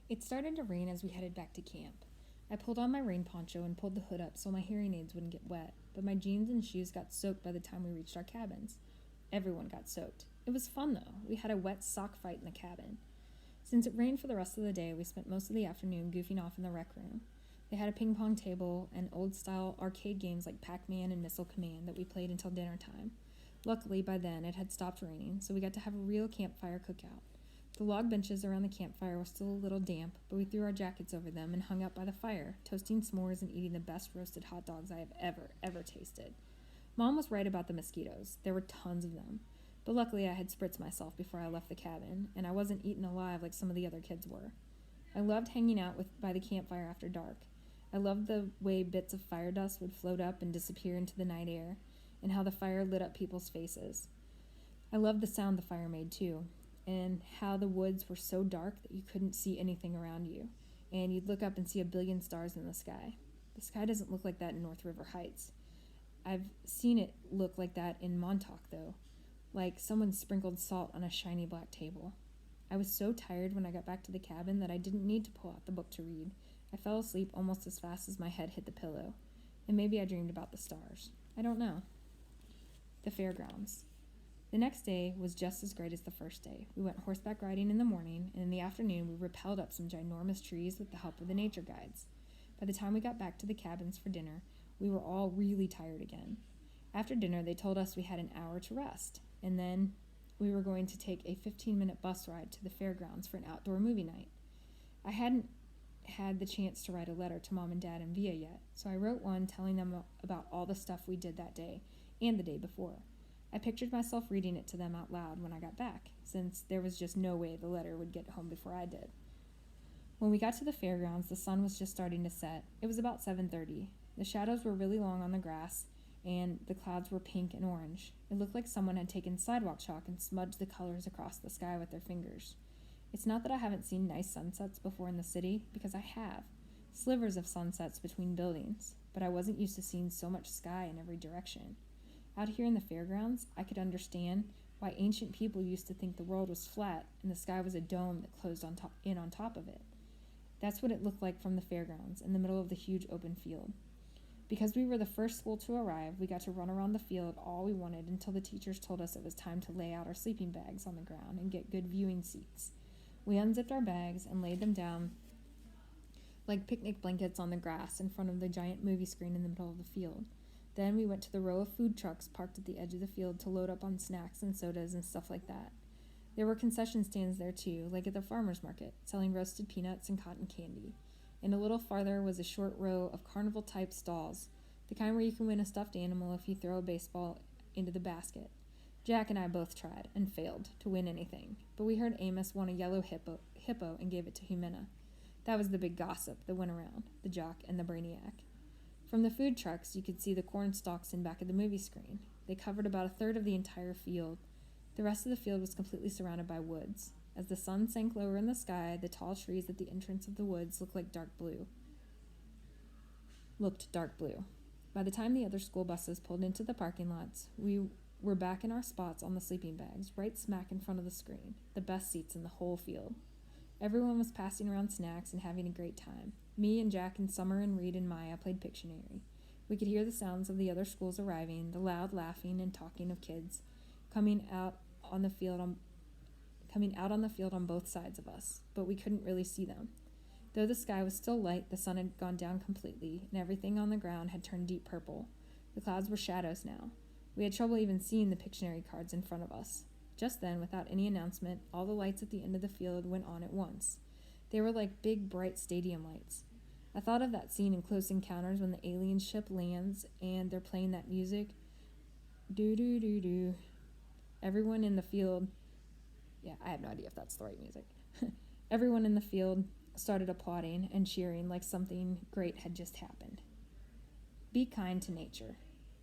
It started to rain as we headed back to camp. I pulled on my rain poncho and pulled the hood up so my hearing aids wouldn't get wet, but my jeans and shoes got soaked by the time we reached our cabins. Everyone got soaked. It was fun though. We had a wet sock fight in the cabin. Since it rained for the rest of the day, we spent most of the afternoon goofing off in the rec room. They had a ping pong table and old-style arcade games like Pac-Man and Missile Command that we played until dinner time. Luckily, by then, it had stopped raining, so we got to have a real campfire cookout. The log benches around the campfire were still a little damp, but we threw our jackets over them and hung out by the fire, toasting s'mores and eating the best roasted hot dogs I have ever tasted. Mom was right about the mosquitoes. There were tons of them. But luckily I had spritzed myself before I left the cabin, and I wasn't eaten alive like some of the other kids were. I loved hanging out by the campfire after dark. I loved the way bits of fire dust would float up and disappear into the night air, and how the fire lit up people's faces. I loved the sound the fire made too, and how the woods were so dark that you couldn't see anything around you, and you'd look up and see a billion stars in the sky. The sky doesn't look like that in North River Heights. I've seen it look like that in Montauk, though, like someone sprinkled salt on a shiny black table. I was so tired when I got back to the cabin that I didn't need to pull out the book to read. I fell asleep almost as fast as my head hit the pillow, and maybe I dreamed about the stars. I don't know. The fairgrounds. The next day was just as great as the first day. We went horseback riding in the morning, and in the afternoon we rappelled up some ginormous trees with the help of the nature guides. By the time we got back to the cabins for dinner, we were all really tired again. After dinner, they told us we had an hour to rest, and then we were going to take a 15-minute bus ride to the fairgrounds for an outdoor movie night. I hadn't had the chance to write a letter to Mom and Dad and Via yet, so I wrote one telling them about all the stuff we did that day and the day before. I pictured myself reading it to them out loud when I got back, since there was just no way the letter would get home before I did. When we got to the fairgrounds, the sun was just starting to set. It was about 7:30. The shadows were really long on the grass, and the clouds were pink and orange. It looked like someone had taken sidewalk chalk and smudged the colors across the sky with their fingers. It's not that I haven't seen nice sunsets before in the city, because I have. Slivers of sunsets between buildings, but I wasn't used to seeing so much sky in every direction. Out here in the fairgrounds, I could understand why ancient people used to think the world was flat and the sky was a dome that closed on top of it. That's what it looked like from the fairgrounds, in the middle of the huge open field. Because we were the first school to arrive, we got to run around the field all we wanted until the teachers told us it was time to lay out our sleeping bags on the ground and get good viewing seats. We unzipped our bags and laid them down like picnic blankets on the grass in front of the giant movie screen in the middle of the field. Then we went to the row of food trucks parked at the edge of the field to load up on snacks and sodas and stuff like that. There were concession stands there too, like at the farmer's market, selling roasted peanuts and cotton candy. And a little farther was a short row of carnival-type stalls, the kind where you can win a stuffed animal if you throw a baseball into the basket. Jack and I both tried, and failed, to win anything, but we heard Amos won a yellow hippo and gave it to Jimena. That was the big gossip that went around, the jock and the brainiac. From the food trucks, you could see the corn stalks in back of the movie screen. They covered about a third of the entire field. The rest of the field was completely surrounded by woods. As the sun sank lower in the sky, the tall trees at the entrance of the woods looked dark blue. By the time the other school buses pulled into the parking lots, we were back in our spots on the sleeping bags, right smack in front of the screen, the best seats in the whole field. Everyone was passing around snacks and having a great time. Me and Jack and Summer and Reed and Maya played Pictionary. We could hear the sounds of the other schools arriving, the loud laughing and talking of kids coming out on the field on both sides of us, but we couldn't really see them. Though the sky was still light, the sun had gone down completely, and everything on the ground had turned deep purple. The clouds were shadows now. We had trouble even seeing the Pictionary cards in front of us. Just then, without any announcement, all the lights at the end of the field went on at once. They were like big, bright stadium lights. I thought of that scene in Close Encounters when the alien ship lands and they're playing that music. Do-do-do-do. Everyone in the field... Yeah, I have no idea if that's the right music. Everyone in the field started applauding and cheering like something great had just happened. Be kind to nature.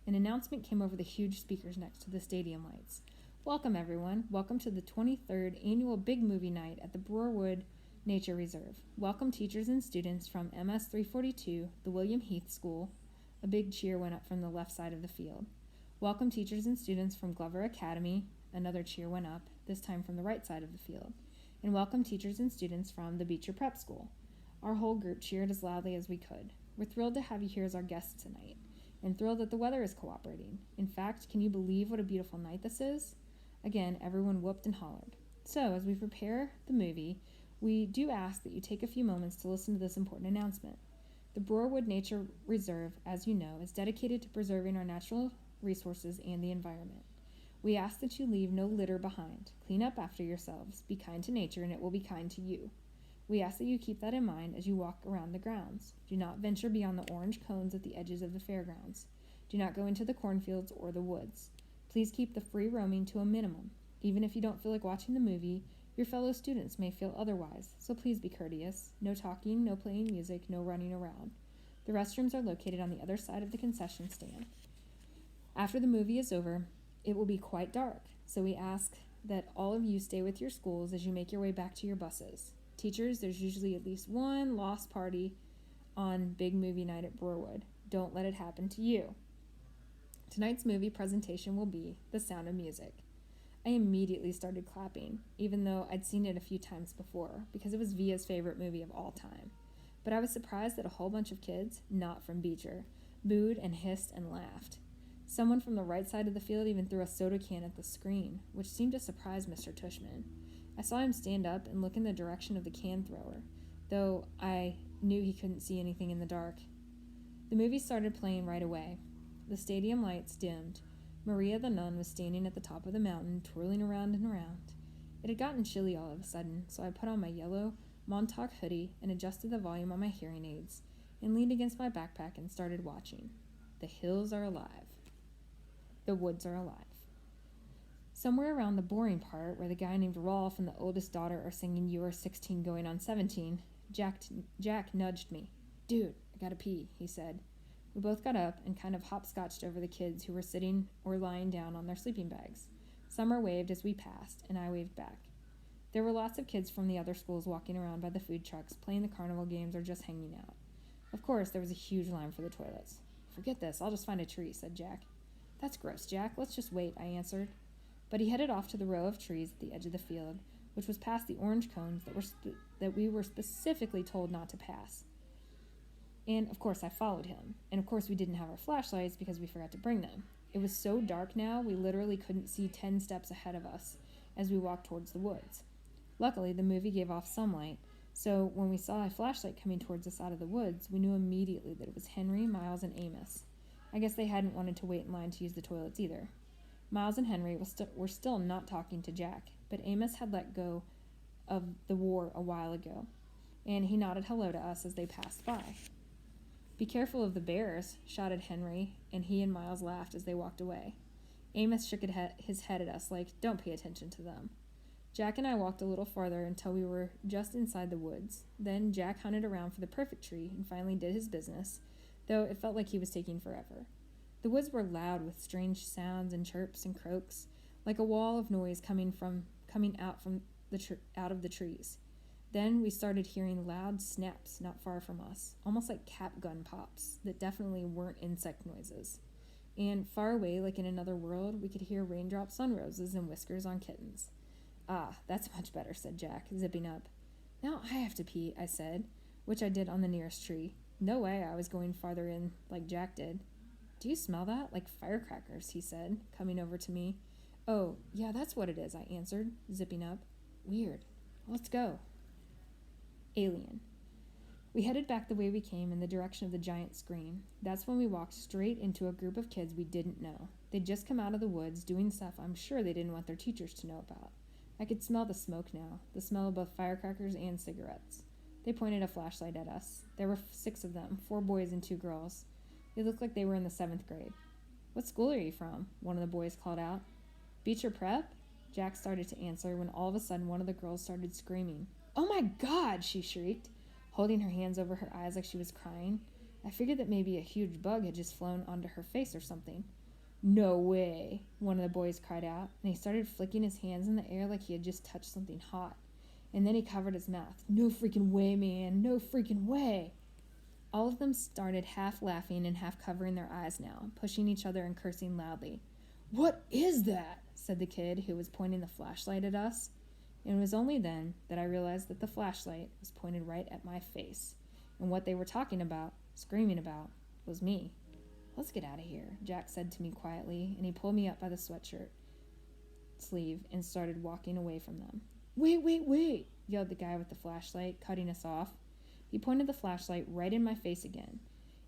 An announcement came over the huge speakers next to the stadium lights. Welcome, everyone. Welcome to the 23rd Annual Big Movie Night at the Brewerwood Nature Reserve. Welcome teachers and students from MS 342, the William Heath School. A big cheer went up from the left side of the field. Welcome teachers and students from Glover Academy. Another cheer went up, this time from the right side of the field. and welcomed teachers and students from the Beecher Prep School. Our whole group cheered as loudly as we could. We're thrilled to have you here as our guests tonight, and thrilled that the weather is cooperating. In fact, can you believe what a beautiful night this is? Again, everyone whooped and hollered. So, as we prepare the movie, we do ask that you take a few moments to listen to this important announcement. The Broarwood Nature Reserve, as you know, is dedicated to preserving our natural resources and the environment. We ask that you leave no litter behind. Clean up after yourselves, be kind to nature, and it will be kind to you. We ask that you keep that in mind as you walk around the grounds. Do not venture beyond the orange cones at the edges of the fairgrounds. Do not go into the cornfields or the woods. Please keep the free roaming to a minimum. Even if you don't feel like watching the movie, your fellow students may feel otherwise, so please be courteous. No talking, no playing music, no running around. The restrooms are located on the other side of the concession stand. After the movie is over, it will be quite dark, so we ask that all of you stay with your schools as you make your way back to your buses. Teachers, there's usually at least one lost party on Big Movie Night at Broarwood. Don't let it happen to you. Tonight's movie presentation will be The Sound of Music. I immediately started clapping, even though I'd seen it a few times before, because it was Via's favorite movie of all time. But I was surprised that a whole bunch of kids, not from Beecher, booed and hissed and laughed. Someone from the right side of the field even threw a soda can at the screen, which seemed to surprise Mr. Tushman. I saw him stand up and look in the direction of the can thrower, though I knew he couldn't see anything in the dark. The movie started playing right away. The stadium lights dimmed. Maria the nun was standing at the top of the mountain, twirling around and around. It had gotten chilly all of a sudden, so I put on my yellow Montauk hoodie and adjusted the volume on my hearing aids and leaned against my backpack and started watching. The hills are alive. The woods are alive. Somewhere around the boring part, where the guy named Rolf and the oldest daughter are singing You Are 16 Going on 17, Jack nudged me. Dude, I gotta pee, he said. We both got up and kind of hopscotched over the kids who were sitting or lying down on their sleeping bags. Summer waved as we passed, and I waved back. There were lots of kids from the other schools walking around by the food trucks, playing the carnival games, or just hanging out. Of course, there was a huge line for the toilets. Forget this, I'll just find a tree, said Jack. That's gross, Jack. Let's just wait, I answered. But he headed off to the row of trees at the edge of the field, which was past the orange cones that we were specifically told not to pass. And, of course, I followed him. And, of course, we didn't have our flashlights because we forgot to bring them. It was so dark now, we literally couldn't see 10 steps ahead of us as we walked towards the woods. Luckily, the movie gave off some light, so when we saw a flashlight coming towards us out of the woods, we knew immediately that it was Henry, Miles, and Amos. I guess they hadn't wanted to wait in line to use the toilets either. Miles and Henry were still not talking to Jack, but Amos had let go of the war a while ago, and he nodded hello to us as they passed by. Be careful of the bears, shouted Henry, and he and Miles laughed as they walked away. Amos shook his head at us like, don't pay attention to them. Jack and I walked a little farther until we were just inside the woods. Then Jack hunted around for the perfect tree and finally did his business, though it felt like he was taking forever. The woods were loud with strange sounds and chirps and croaks, like a wall of noise coming out of the trees. Then we started hearing loud snaps not far from us, almost like cap gun pops that definitely weren't insect noises. And far away, like in another world, we could hear raindrops on roses and whiskers on kittens. Ah, that's much better, said Jack, zipping up. Now I have to pee, I said, which I did on the nearest tree. No way I was going farther in like Jack did. Do you smell that? Like firecrackers, he said, coming over to me. Oh, yeah, that's what it is, I answered, zipping up. Weird. Let's go. Alien. We headed back the way we came in the direction of the giant screen. That's when we walked straight into a group of kids we didn't know. They'd just come out of the woods doing stuff I'm sure they didn't want their teachers to know about. I could smell the smoke now, the smell of both firecrackers and cigarettes. They pointed a flashlight at us. There were 6 of them, 4 boys and 2 girls. They looked like they were in the 7th grade. What school are you from? One of the boys called out. Beecher Prep? Jack started to answer when all of a sudden one of the girls started screaming. Oh my God, she shrieked, holding her hands over her eyes like she was crying. I figured that maybe a huge bug had just flown onto her face or something. No way, one of the boys cried out, and he started flicking his hands in the air like he had just touched something hot. And then he covered his mouth. No freaking way, man, no freaking way. All of them started half laughing and half covering their eyes now, pushing each other and cursing loudly. What is that? Said the kid who was pointing the flashlight at us. And it was only then that I realized that the flashlight was pointed right at my face, and what they were talking about, screaming about, was me. "Let's get out of here," Jack said to me quietly, and he pulled me up by the sweatshirt sleeve and started walking away from them. Wait, yelled the guy with the flashlight, cutting us off. He pointed the flashlight right in my face again,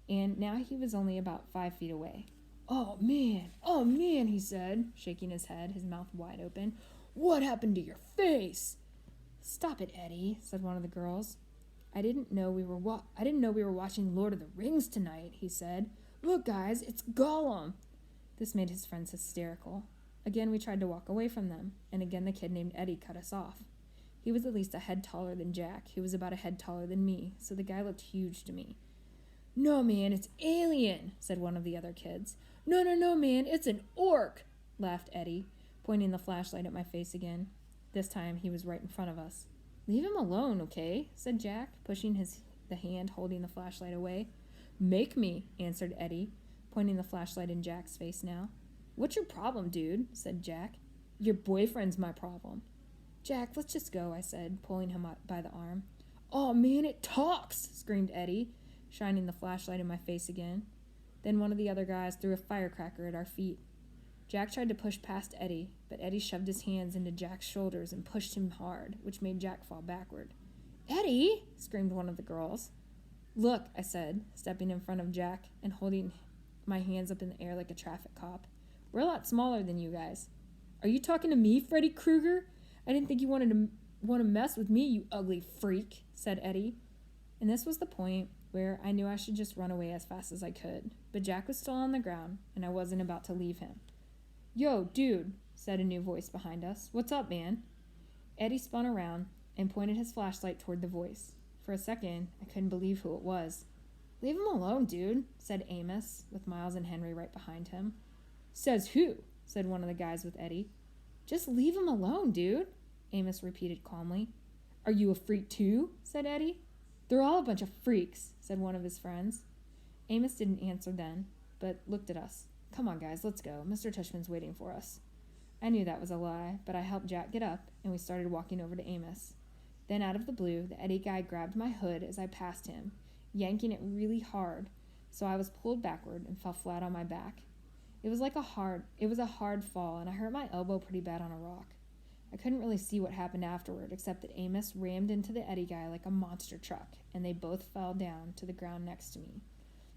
and now he was only about 5 feet away. Oh man, he said, shaking his head, his mouth wide open. "What happened to your face?" "Stop it, Eddie," said one of the girls. I didn't know we were watching Lord of the Rings tonight," he said. "Look, guys, it's Gollum." This made his friends hysterical. Again, we tried to walk away from them, and again the kid named Eddie cut us off. He was at least a head taller than Jack. He was about a head taller than me, so the guy looked huge to me. "No, man, it's alien," said one of the other kids. No, man, it's an orc," laughed Eddie, pointing the flashlight at my face again. This time he was right in front of us. "Leave him alone, okay?" said Jack, pushing the hand holding the flashlight away. "Make me," answered Eddie, pointing the flashlight in Jack's face now. "What's your problem, dude?" said Jack. "Your boyfriend's my problem." "Jack, let's just go," I said, pulling him up by the arm. "Oh, man, it talks," screamed Eddie, shining the flashlight in my face again. Then one of the other guys threw a firecracker at our feet. Jack tried to push past Eddie, but Eddie shoved his hands into Jack's shoulders and pushed him hard, which made Jack fall backward. "Eddie!" screamed one of the girls. "Look," I said, stepping in front of Jack and holding my hands up in the air like a traffic cop. "We're a lot smaller than you guys." "Are you talking to me, Freddy Krueger? I didn't think you want to mess with me, you ugly freak," said Eddie. And this was the point where I knew I should just run away as fast as I could, but Jack was still on the ground, and I wasn't about to leave him. "Yo, dude," said a new voice behind us. "What's up, man?" Eddie spun around and pointed his flashlight toward the voice. For a second, I couldn't believe who it was. "Leave him alone, dude," said Amos, with Miles and Henry right behind him. "Says who?" said one of the guys with Eddie. "Just leave him alone, dude," Amos repeated calmly. "Are you a freak too?" said Eddie. "They're all a bunch of freaks," said one of his friends. Amos didn't answer then, but looked at us. "Come on, guys, let's go. Mr. Tushman's waiting for us." I knew that was a lie, but I helped Jack get up, and we started walking over to Amos. Then out of the blue, the Eddie guy grabbed my hood as I passed him, yanking it really hard, so I was pulled backward and fell flat on my back. It was a hard fall, and I hurt my elbow pretty bad on a rock. I couldn't really see what happened afterward, except that Amos rammed into the Eddie guy like a monster truck, and they both fell down to the ground next to me.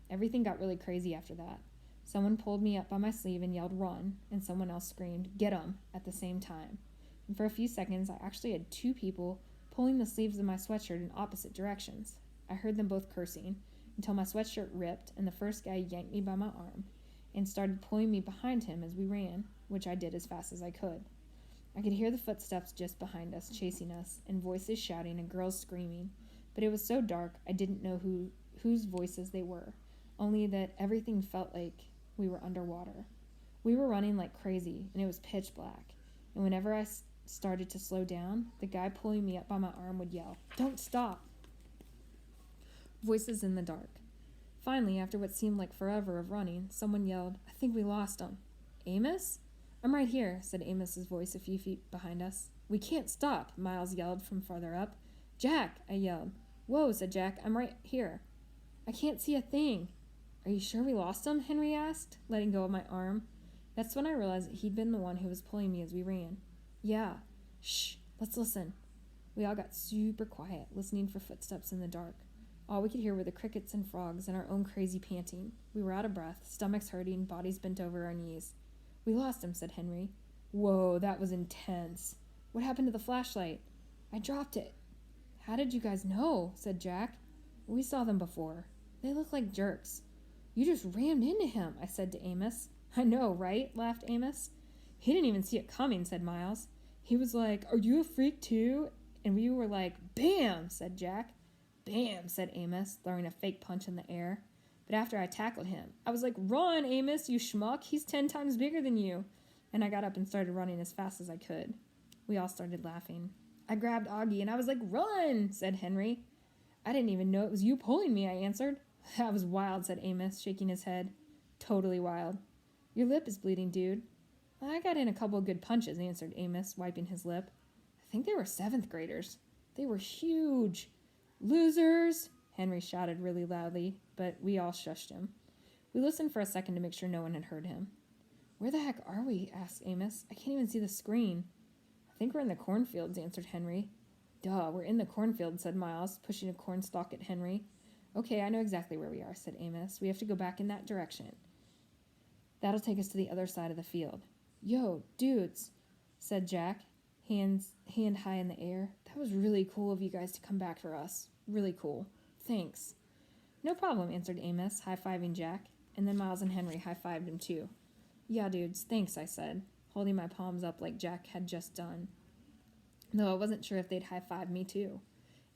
Everything got really crazy after that. Someone pulled me up by my sleeve and yelled, "Run," and someone else screamed, "Get 'em," at the same time. And for a few seconds, I actually had two people pulling the sleeves of my sweatshirt in opposite directions. I heard them both cursing, until my sweatshirt ripped, and the first guy yanked me by my arm and started pulling me behind him as we ran, which I did as fast as I could. I could hear the footsteps just behind us, chasing us, and voices shouting and girls screaming, but it was so dark I didn't know whose voices they were, only that everything felt like we were underwater. We were running like crazy, and it was pitch black, and whenever I started to slow down, the guy pulling me up by my arm would yell, "Don't stop!" Voices in the dark. Finally, after what seemed like forever of running, someone yelled, "I think we lost him." "Amos?" "I'm right here," said Amos's voice a few feet behind us. "We can't stop," Miles yelled from farther up. "Jack," I yelled. "Whoa," said Jack, "I'm right here." "I can't see a thing." "Are you sure we lost him?" Henry asked, letting go of my arm. That's when I realized that he'd been the one who was pulling me as we ran. "Yeah." "Shh, let's listen." We all got super quiet, listening for footsteps in the dark. All we could hear were the crickets and frogs and our own crazy panting. We were out of breath, stomachs hurting, bodies bent over our knees. "We lost him," said Henry. "Whoa, that was intense. What happened to the flashlight?" "I dropped it." "How did you guys know?" said Jack. "We saw them before. They look like jerks." "You just rammed into him," I said to Amos. "I know, right?" laughed Amos. "He didn't even see it coming," said Miles. "He was like, 'Are you a freak too?' And we were like, 'Bam!' said Jack. "Bam!" said Amos, throwing a fake punch in the air. But after I tackled him, I was like, "Run, Amos, you schmuck! He's 10 times bigger than you!" And I got up and started running as fast as I could. We all started laughing. I grabbed Augie and I was like, "Run!" said Henry. "I didn't even know it was you pulling me," I answered. "That was wild," said Amos, shaking his head. "Totally wild." "Your lip is bleeding, dude." "I got in a couple of good punches," answered Amos, wiping his lip. "I I think they were 7th graders. They were huge. Losers, Henry shouted really loudly, but we all shushed him. We listened for a second to make sure no one had heard him. Where the heck are we? Asked Amos. I can't even see the screen. I think we're in the cornfields, answered Henry. Duh, we're in the cornfield, said Miles, pushing a corn stalk at Henry. Okay, I know exactly where we are, said Amos. We have to go back in that direction. That'll take us to the other side of the field. Yo, dudes, said Jack, hand high in the air. That was really cool of you guys to come back for us. Really cool. Thanks. No problem, answered Amos, high-fiving Jack, and then Miles and Henry high-fived him too. Yeah, dudes, thanks, I said, holding my palms up like Jack had just done, though I wasn't sure if they'd high-five me too.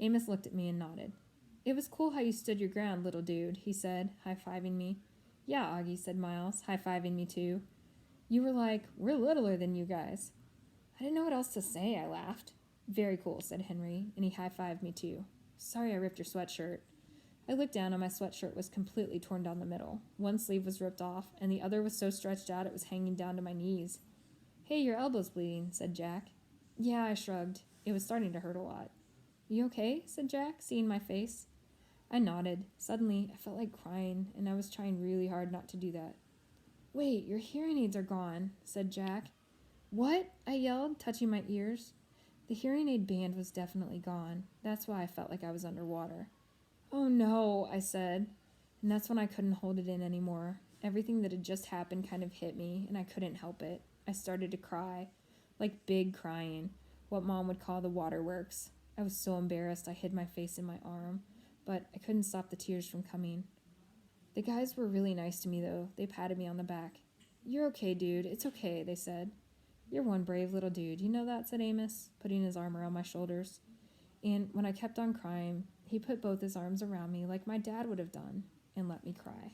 Amos looked at me and nodded. It was cool how you stood your ground, little dude, he said, high-fiving me. Yeah, Augie, said Miles, high-fiving me too. You were like, we're littler than you guys. I didn't know what else to say, I laughed. Very cool, said Henry, and he high-fived me too. Sorry I ripped your sweatshirt. I looked down and my sweatshirt was completely torn down the middle. One sleeve was ripped off, and the other was so stretched out it was hanging down to my knees. Hey, your elbow's bleeding, said Jack. Yeah, I shrugged. It was starting to hurt a lot. You okay? Said Jack, seeing my face. I nodded. Suddenly, I felt like crying, and I was trying really hard not to do that. Wait, your hearing aids are gone, said Jack. What? I yelled, touching my ears. The hearing aid band was definitely gone. That's why I felt like I was underwater. Oh no, I said, and that's when I couldn't hold it in anymore. Everything that had just happened kind of hit me, and I couldn't help it. I started to cry, like big crying, what Mom would call the waterworks. I was so embarrassed I hid my face in my arm, but I couldn't stop the tears from coming. The guys were really nice to me, though. They patted me on the back. You're okay, dude. It's okay, they said. You're one brave little dude. You know that, said Amos, putting his arm around my shoulders. And when I kept on crying, he put both his arms around me like my dad would have done and let me cry.